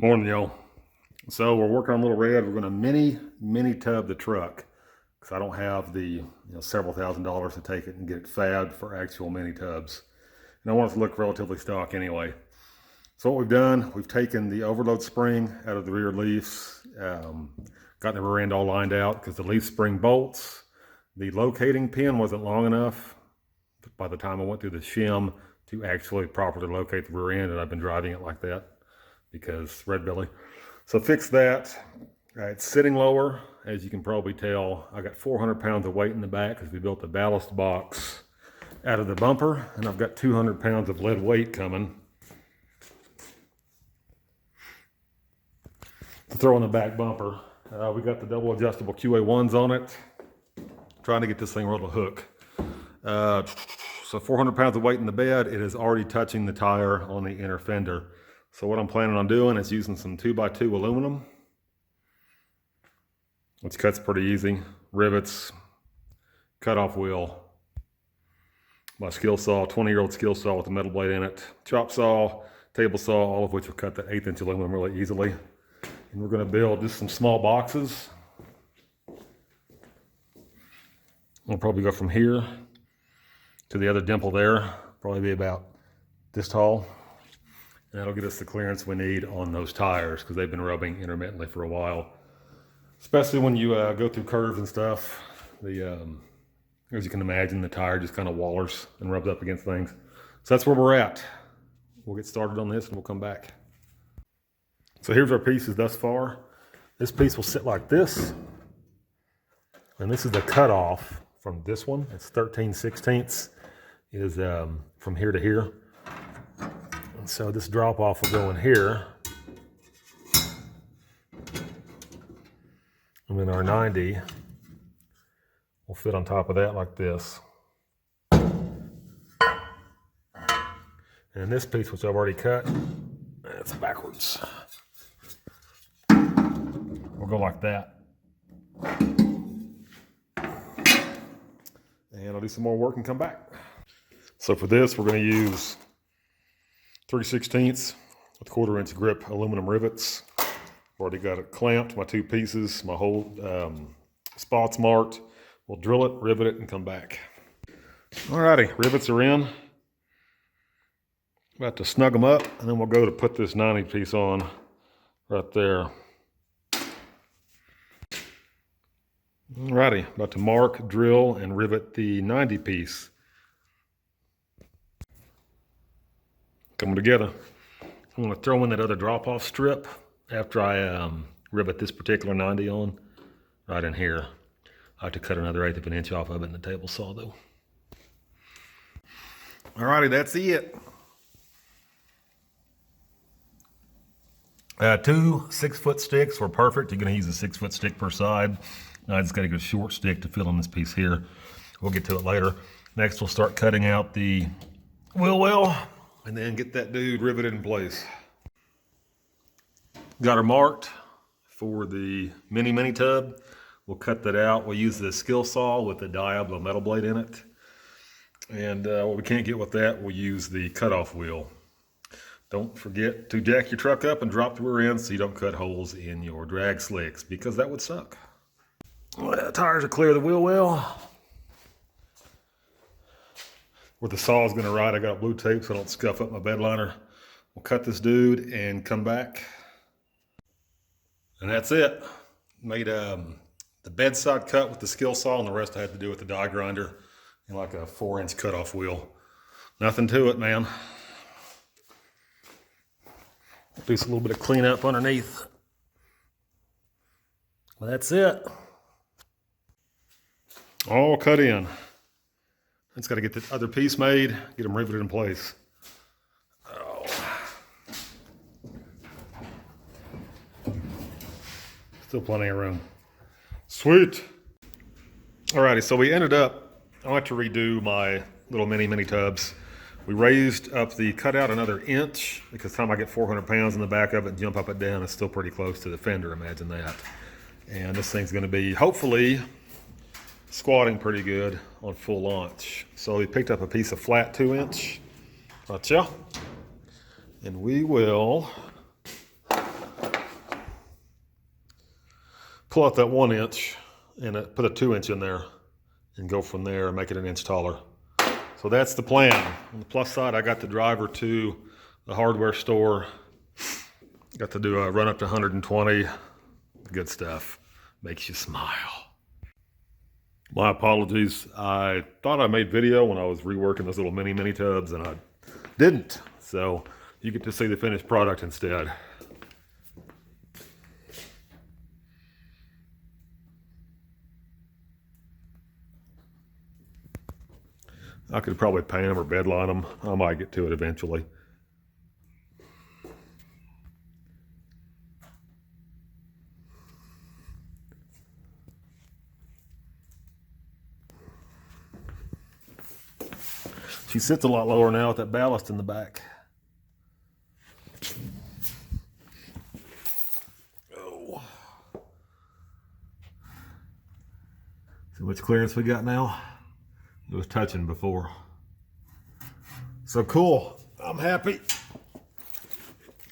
Morning, y'all. So we're working on Little Red. We're going to mini tub the truck because I don't have the several $1,000s to take it and get it fabbed for actual mini tubs. And I want it to look relatively stock anyway. So what we've done, we've taken the overload spring out of the rear leaves, gotten the rear end all lined out because the leaf spring bolts. The locating pin wasn't long enough by the time I went through the shim to actually properly locate the rear end, and I've been driving it like that because red belly. So fix that. It's sitting lower, as you can probably tell. I got 400 pounds of weight in the back because we built the ballast box out of the bumper, and I've got 200 pounds of lead weight coming to throw in the back bumper. We got the double adjustable QA1s on it. Trying to get this thing rolled a hook. So 400 pounds of weight in the bed. It is already touching the tire on the inner fender. So what I'm planning on doing is using some 2x2 aluminum, which cuts pretty easy. Rivets, cutoff wheel, my skill saw, 20-year-old skill saw with a metal blade in it, chop saw, table saw, all of which will cut that 1/8" aluminum really easily. And we're going to build just some small boxes. We'll probably go from here to the other dimple there, probably be about this tall. And that'll get us the clearance we need on those tires because they've been rubbing intermittently for a while. Especially when you go through curves and stuff. As you can imagine, the tire just kind of wallers and rubs up against things. So that's where we're at. We'll get started on this and we'll come back. So here's our pieces thus far. This piece will sit like this. And this is the cutoff from this one. It's 13/16 is from here to here. And so this drop off will go in here. And then our 90 will fit on top of that like this. And this piece, which I've already cut, it's backwards. We'll go like that. And I'll do some more work and come back. So for this, we're going to use 3/16 with 1/4" grip aluminum rivets. Already got it clamped, my 2 pieces, my whole spots marked. We'll drill it, rivet it, and come back. Alrighty, rivets are in. About to snug them up, and then we'll go to put this 90 piece on right there. Alrighty, about to mark, drill, and rivet the 90 piece. Coming together. I'm going to throw in that other drop-off strip after I rivet this particular 90 on, right in here. I have to cut another 1/8 of an inch off of it in the table saw though. Alrighty, that's it. 2 6-foot sticks were perfect. You're going to use a 6-foot stick per side. Now I just got to get a short stick to fill in this piece here. We'll get to it later. Next we'll start cutting out the wheel well and then get that dude riveted in place. Got her marked for the mini tub. We'll cut that out. We'll use the skill saw with the Diablo metal blade in it. And what we can't get with that, we'll use the cutoff wheel. Don't forget to jack your truck up and drop the rear end so you don't cut holes in your drag slicks because that would suck. Well, the tires are clear of the wheel well. Where the saw is going to ride, I got blue tape so I don't scuff up my bed liner. We'll cut this dude and come back. And that's it. Made the bedside cut with the skill saw, and the rest I had to do with the die grinder and like a 4-inch cutoff wheel. Nothing to it, man. Do a little bit of cleanup underneath. Well, that's it. All cut in. Just got to get the other piece made, get them riveted in place. Oh. Still plenty of room. Sweet. Alrighty, so we ended up, I want to redo my little mini tubs. We raised up the cutout another inch because the time I get 400 pounds in the back of it and jump up and down, it's still pretty close to the fender, imagine that. And this thing's going to be, hopefully, squatting pretty good on full launch. So we picked up a piece of flat 2-inch. Gotcha. And we will pull out that 1 inch and put a 2 inch in there and go from there and make it an inch taller. So that's the plan. On the plus side, I got the driver to the hardware store. Got to do a run up to 120. Good stuff. Makes you smile. My apologies. I thought I made video when I was reworking those little mini tubs, and I didn't. So you get to see the finished product instead. I could probably paint them or bedline them. I might get to it eventually. She sits a lot lower now with that ballast in the back. Oh. See how much clearance we got now? It was touching before. So cool. I'm happy.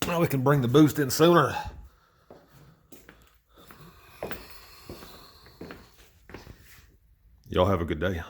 Now we can bring the boost in sooner. Y'all have a good day.